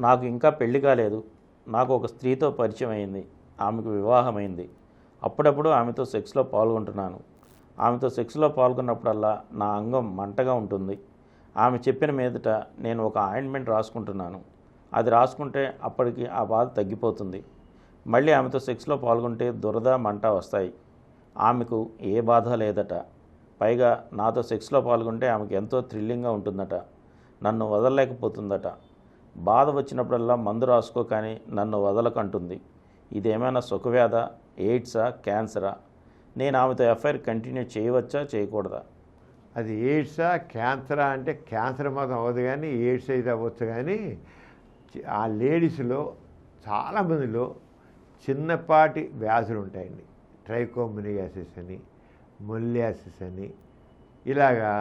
నాకు ఇంకా పెళ్లి కాలేదు. నాకు ఒక స్త్రీతో పరిచయం అయింది. ఆమెకు వివాహమైంది. అప్పుడప్పుడు ఆమెతో సెక్స్లో పాల్గొంటున్నాను. ఆమెతో సెక్స్లో పాల్గొన్నప్పుడల్లా నా అంగం మంటగా ఉంటుంది. ఆమె చెప్పిన మీదట నేను ఒక ఆయింట్మెంట్ రాసుకుంటున్నాను. అది రాసుకుంటే అప్పటికి ఆ బాధ తగ్గిపోతుంది. మళ్ళీ ఆమెతో సెక్స్లో పాల్గొంటే దురద మంట వస్తాయి. ఆమెకు ఏ బాధ లేదట. పైగా నాతో సెక్స్లో పాల్గొంటే ఆమెకు ఎంతో థ్రిల్లింగ్గా ఉంటుందట. నన్ను వదలలేకపోతుందట. బాధ వచ్చినప్పుడల్లా మందు రాసుకో కానీ నన్ను వదలకంటుంది. ఇదేమైనా సుఖవ్యాధ, ఎయిడ్సా, క్యాన్సరా? నేను ఆమెతో ఎఫ్ఐఆర్ కంటిన్యూ చేయవచ్చా, చేయకూడదా? అది ఎయిడ్సా, క్యాన్సరా అంటే క్యాన్సర్ మాత్రం అవ్వదు, కానీ ఎయిడ్స్ అయితే అవ్వచ్చు. కానీ ఆ లేడీస్లో చాలామందిలో చిన్నపాటి వ్యాధులు ఉంటాయండి. ట్రైకోమోనియాసిస్ అని, మొల్లియాసిస్ అని, ఇలాగా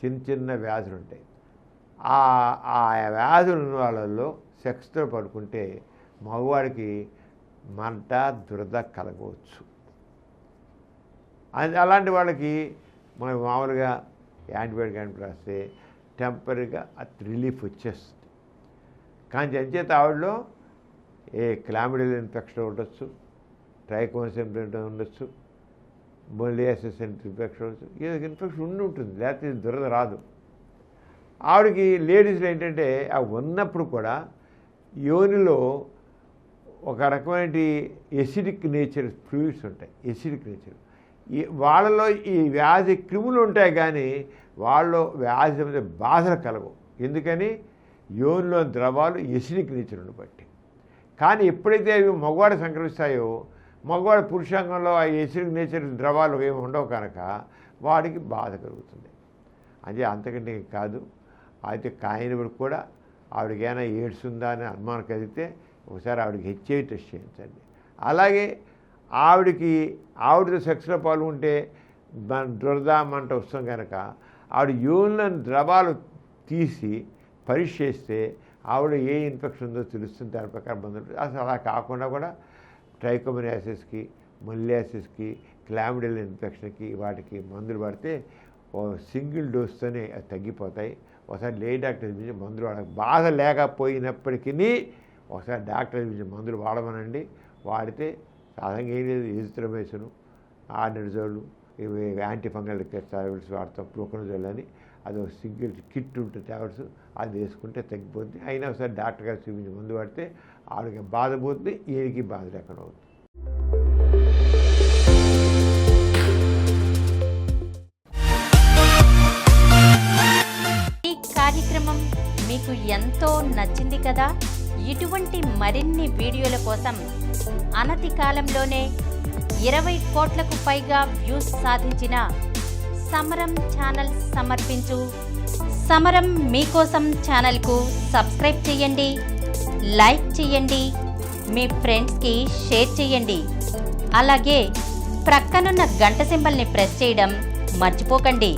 చిన్న చిన్న వ్యాధులు ఉంటాయి. ఆ వ్యాధులు ఉన్న వాళ్ళల్లో సెక్స్తో పడుకుంటే మగవాడికి మంట, దురద కలగవచ్చు. అలాంటి వాళ్ళకి మనం మామూలుగా యాంటీబయాటిక్ రాస్తే టెంపరీగా అది రిలీఫ్ వచ్చేస్తుంది. కానీ అంచేత ఆవిడలో క్లామిడియల్ ఇన్ఫెక్షన్ ఉండొచ్చు, ట్రైకోమోనియాసిస్ ఉండొచ్చు, మొలియాసిస్ ఇన్ఫెక్షన్ ఉండొచ్చు. ఏదో ఇన్ఫెక్షన్ ఉంటుంది, లేకపోతే దురద రాదు. ఆవిడకి లేడీస్లో ఏంటంటే అవి ఉన్నప్పుడు కూడా యోనిలో ఒక రకమైన ఎసిడిక్ నేచర్ ఫ్లూయిడ్స్ ఉంటాయి. ఎసిడిక్ నేచర్ వాళ్ళలో ఈ వ్యాధి క్రిములు ఉంటాయి, కానీ వాళ్ళలో వ్యాధి మీద బాధలు కలగవు. ఎందుకని? యోనిలో ద్రవాలు ఎసిడిక్ నేచర్ను బట్టి. కానీ ఎప్పుడైతే అవి మగవాడు సంక్రమిస్తాయో, మగవాడి పురుషాంగంలో ఆ ఎసిడిక్ నేచర్ ద్రవాలు ఏమి ఉండవు కనుక వాడికి బాధ కలుగుతుంది. అంటే అంతకంటే కాదు. అయితే కాయినప్పుడు కూడా ఆవిడకి ఏమైనా ఎయిడ్స్ ఉందా అని అనుమానం కలిగితే ఒకసారి ఆవిడకి హెచ్ఐవి టెస్ట్ చేయించండి. అలాగే ఆవిడతో సెక్స్లో పాల్గొంటే దురద మంట వస్తాం కనుక ఆవిడ యూరిన్లో ద్రవాలు తీసి పరీక్ష చేస్తే ఆవిడ ఏ ఇన్ఫెక్షన్ ఉందో తెలుస్తుంది. దాని ప్రకారం మందులు. అసలు అలా కాకుండా కూడా ట్రైకోమోనియాసిస్కి, మొలియాసిస్కి, క్లామిడియల్ ఇన్ఫెక్షన్కి వాటికి మందులు పడితే సింగిల్ డోస్తోనే అది తగ్గిపోతాయి. ఒకసారి లేడీ డాక్టర్ చూపించి మందులు వాడక, బాధ లేకపోయినప్పటికీ ఒకసారి డాక్టర్ చూపించి మందులు వాడమనండి. వాడితే సాధారణంగా ఏం లేదు, ఎజిత్రోమైసిన్, ఆర్నిజోల్, ఇవి యాంటీ ఫంగల్ టాబ్లెట్స్ వాడతాం, ప్రోకోనజోల్ అని. అది ఒక సింగిల్ కిట్ ఉంటుంది టాబ్లెట్స్, అది వేసుకుంటే తగ్గిపోతుంది. అయినా ఒకసారి డాక్టర్ గారు చూపించి మందు పడితే ఆవిడకి బాధ పోతుంది, ఈయనకి బాధ లేకుండా అవుతుంది. ఈ కార్యక్రమం మీకు ఎంతో నచ్చింది కదా. ఇటువంటి మరిన్ని వీడియోల కోసం అనతి కాలంలోనే 20 కోట్లకు పైగా వ్యూస్ సాధించిన సమరం ఛానల్ సమర్పించు సమరం మీకోసం ఛానల్కు సబ్స్క్రైబ్ చేయండి, లైక్ చేయండి, మీ ఫ్రెండ్స్కి షేర్ చేయండి. అలాగే ప్రక్కనున్న గంట సింబల్ని ప్రెస్ చేయడం మర్చిపోకండి.